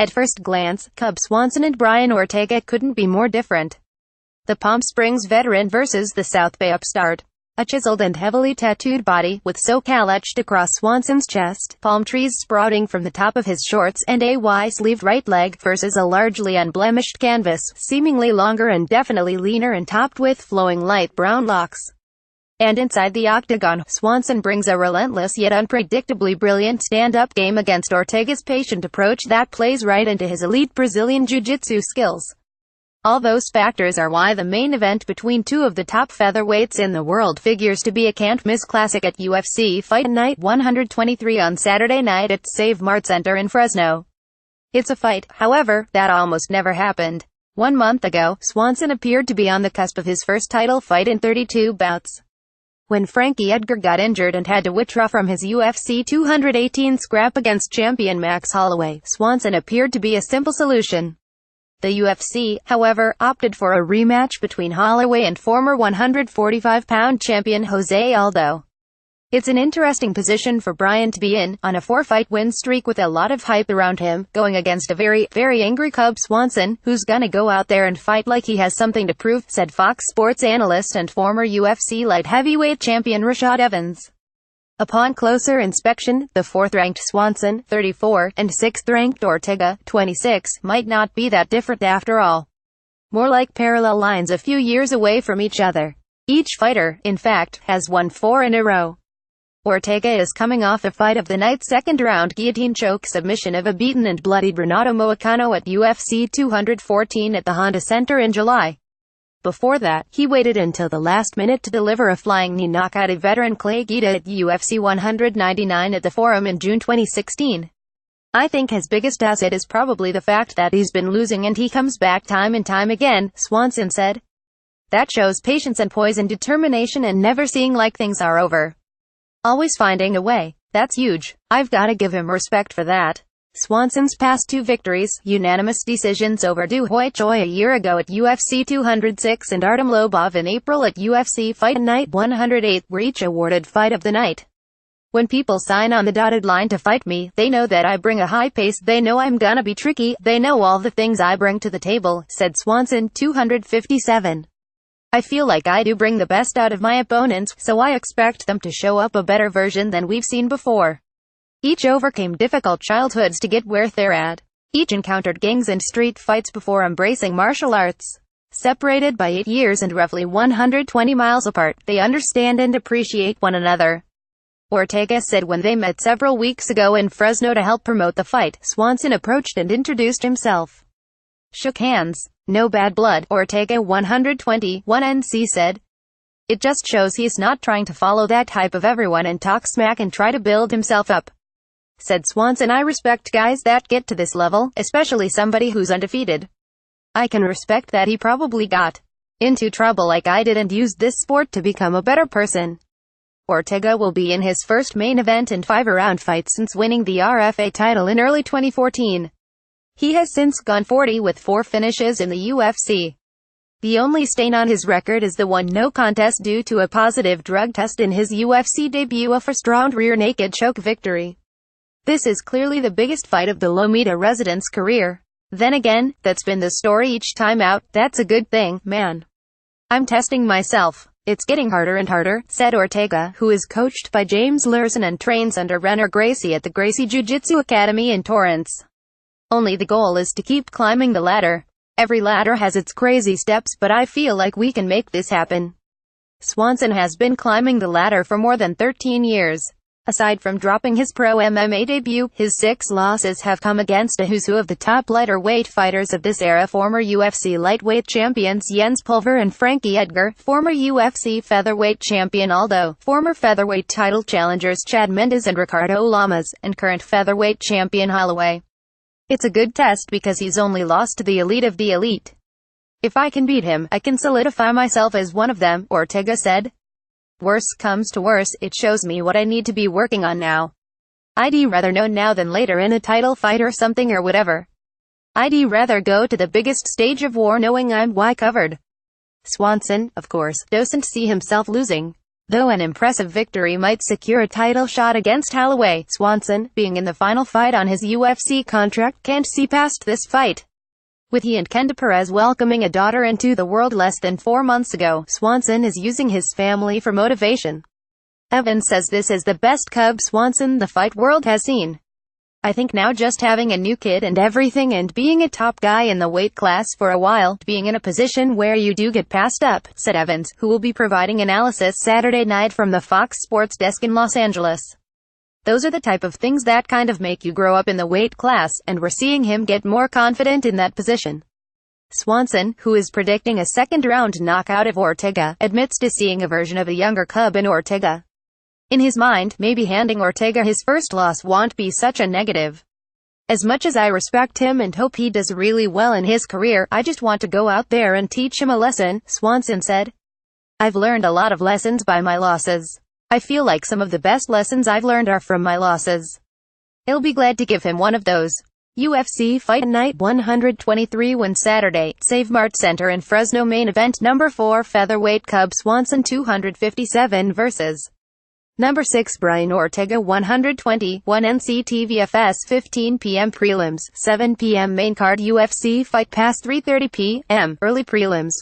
At first glance, Cub Swanson and Brian Ortega couldn't be more different. The Palm Springs veteran versus the South Bay upstart. A chiseled and heavily tattooed body, with SoCal etched across Swanson's chest, palm trees sprouting from the top of his shorts, and a Y-sleeved right leg, versus a largely unblemished canvas, seemingly longer and definitely leaner and topped with flowing light brown locks. And inside the octagon, Swanson brings a relentless yet unpredictably brilliant stand-up game against Ortega's patient approach that plays right into his elite Brazilian Jiu-Jitsu skills. All those factors are why the main event between two of the top featherweights in the world figures to be a can't-miss classic at UFC Fight Night 123 on Saturday night at Save Mart Center in Fresno. It's a fight, however, that almost never happened. 1 month ago, Swanson appeared to be on the cusp of his first title fight in 32 bouts. When Frankie Edgar got injured and had to withdraw from his UFC 218 scrap against champion Max Holloway, Swanson appeared to be a simple solution. The UFC, however, opted for a rematch between Holloway and former 145-pound champion Jose Aldo. It's an interesting position for Brian to be in, on a 4-fight win streak with a lot of hype around him, going against a very, very angry Cub Swanson, who's gonna go out there and fight like he has something to prove, said Fox Sports analyst and former UFC light heavyweight champion Rashad Evans. Upon closer inspection, the 4th-ranked Swanson, 34, and 6th-ranked Ortega, 26, might not be that different after all. More like parallel lines a few years away from each other. Each fighter, in fact, has won 4 in a row. Ortega is coming off the fight of the night's second-round guillotine choke submission of a beaten and bloodied Renato Moicano at UFC 214 at the Honda Center in July. Before that, he waited until the last minute to deliver a flying knee knockout of veteran Clay Guida at UFC 199 at the Forum in June 2016. I think his biggest asset is probably the fact that he's been losing and he comes back time and time again, Swanson said. That shows patience and poise and determination and never seeing like things are over. Always finding a way. That's huge. I've gotta give him respect for that. Swanson's past 2 victories, unanimous decisions over Du Hoi Choi a year ago at UFC 206 and Artem Lobov in April at UFC Fight Night 108, were each awarded Fight of the Night. When people sign on the dotted line to fight me, they know that I bring a high pace, they know I'm gonna be tricky, they know all the things I bring to the table, said Swanson, 257. I feel like I do bring the best out of my opponents, so I expect them to show up a better version than we've seen before. Each overcame difficult childhoods to get where they're at. Each encountered gangs and street fights before embracing martial arts. Separated by 8 years and roughly 120 miles apart, they understand and appreciate one another. Ortega said when they met several weeks ago in Fresno to help promote the fight, Swanson approached and introduced himself. Shook hands. No bad blood, Ortega 121NC said. It just shows he's not trying to follow that type of everyone and talk smack and try to build himself up. Said Swanson, I respect guys that get to this level, especially somebody who's undefeated. I can respect that he probably got into trouble like I did and used this sport to become a better person. Ortega will be in his first main event and 5-round fight since winning the RFA title in early 2014. He has since gone 40 with 4 finishes in the UFC. The only stain on his record is the one no contest due to a positive drug test in his UFC debut, a first-round rear naked choke victory. This is clearly the biggest fight of the Lomita resident's career. Then again, that's been the story each time out. That's a good thing, man. I'm testing myself. It's getting harder and harder, said Ortega, who is coached by James Lurson and trains under Renner Gracie at the Gracie Jiu-Jitsu Academy in Torrance. Only the goal is to keep climbing the ladder. Every ladder has its crazy steps, but I feel like we can make this happen. Swanson has been climbing the ladder for more than 13 years. Aside from dropping his pro MMA debut, his 6 losses have come against a who's who of the top lighter weight fighters of this era: former UFC lightweight champions Jens Pulver and Frankie Edgar, former UFC featherweight champion Aldo, former featherweight title challengers Chad Mendes and Ricardo Lamas, and current featherweight champion Holloway. It's a good test because he's only lost to the elite of the elite. If I can beat him, I can solidify myself as one of them, Ortega said. Worse comes to worse, it shows me what I need to be working on now. I'd rather know now than later in a title fight or something or whatever. I'd rather go to the biggest stage of war knowing I'm covered. Swanson, of course, doesn't see himself losing. Though an impressive victory might secure a title shot against Holloway, Swanson, being in the final fight on his UFC contract, can't see past this fight. With he and Kenda Perez welcoming a daughter into the world less than 4 months ago, Swanson is using his family for motivation. Evans says this is the best Cub Swanson the fight world has seen. I think now just having a new kid and everything and being a top guy in the weight class for a while, being in a position where you do get passed up, said Evans, who will be providing analysis Saturday night from the Fox Sports desk in Los Angeles. Those are the type of things that kind of make you grow up in the weight class, and we're seeing him get more confident in that position. Swanson, who is predicting a second-round knockout of Ortega, admits to seeing a version of a younger Cub in Ortega. In his mind, maybe handing Ortega his first loss won't be such a negative. As much as I respect him and hope he does really well in his career, I just want to go out there and teach him a lesson, Swanson said. I've learned a lot of lessons by my losses. I feel like some of the best lessons I've learned are from my losses. I'll be glad to give him one of those. UFC Fight Night 123 win Saturday, Save Mart Center in Fresno. Main event number 4 featherweight Cub Swanson 257 vs. Number 6 Brian Ortega 121 NCTVFS 15 p.m. prelims, 7 p.m. main card. UFC Fight Pass 3:30 p.m. early prelims.